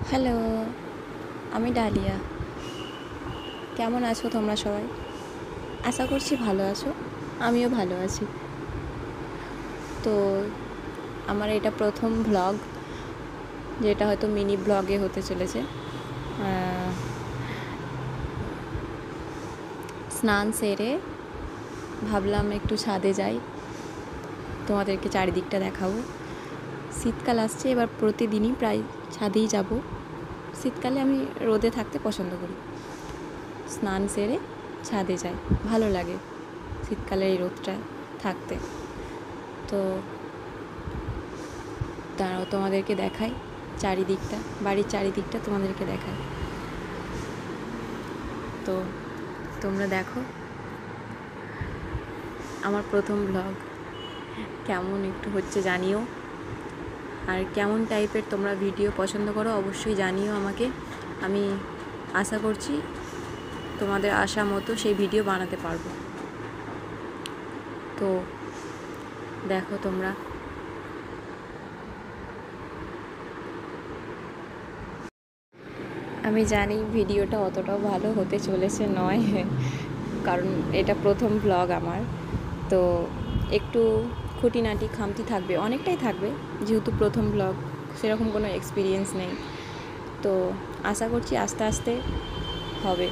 Hello, আমি dahlia. কেমন আছো তোমরা সবাই? আশা করছি ভালো আছো। আমিও ভালো আছি। তো আমার এটা প্রথম ভ্লগ, যেটা হয়তো মিনি ব্লগে হতে চলেছে। স্নান সেরে ভাবলাম একটু ছাদে যাই, তোমাদেরকে চারিদিকটা দেখাবো। শীতকাল আসছে, এবার প্রতিদিনই প্রায় ছাদেই যাব। শীতকালে আমি রোদে থাকতে পছন্দ করি। স্নান সেরে ছাদে যাই, ভালো লাগে শীতকালে এই রোদটা থাকতে। তো দাঁড়াও, তোমাদেরকে দেখাই চারিদিকটা, বাড়ির চারিদিকটা তোমাদেরকে দেখাই। তো তোমরা দেখো আমার প্রথম ব্লগ কেমন একটু হচ্ছে জানিও, আর কেমন টাইপের তোমরা ভিডিও পছন্দ করো অবশ্যই জানিও আমাকে। আমি আশা করছি তোমাদের আশা মতো সেই ভিডিও বানাতে পারবো। তো দেখো তোমরা। আমি জানি ভিডিওটা অতটাও ভালো হতে চলেছে নয়, কারণ এটা প্রথম ব্লগ আমার। তো একটু খুঁটিনাটি খামতি থাকবে, অনেকটাই থাকবে, যেহেতু প্রথম ব্লগ, সেরকম কোনো এক্সপিরিয়েন্স নেই। তো আশা করছি আস্তে আস্তে হবে।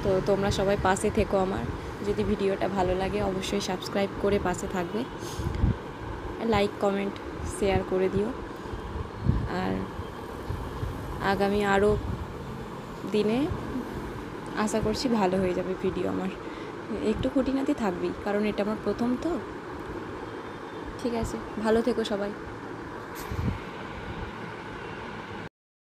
তো তোমরা সবাই পাশে থেকো আমার। যদি ভিডিওটা ভালো লাগে অবশ্যই সাবস্ক্রাইব করে পাশে থাকবে, লাইক কমেন্ট শেয়ার করে দিও। আর আগামী আরও দিনে আশা করছি ভালো হয়ে যাবে ভিডিও আমার। একটু খুঁটিনাটি থাকবেই, কারণ এটা আমার প্রথম। তো ঠিক আছে, ভালো থেকো সবাই।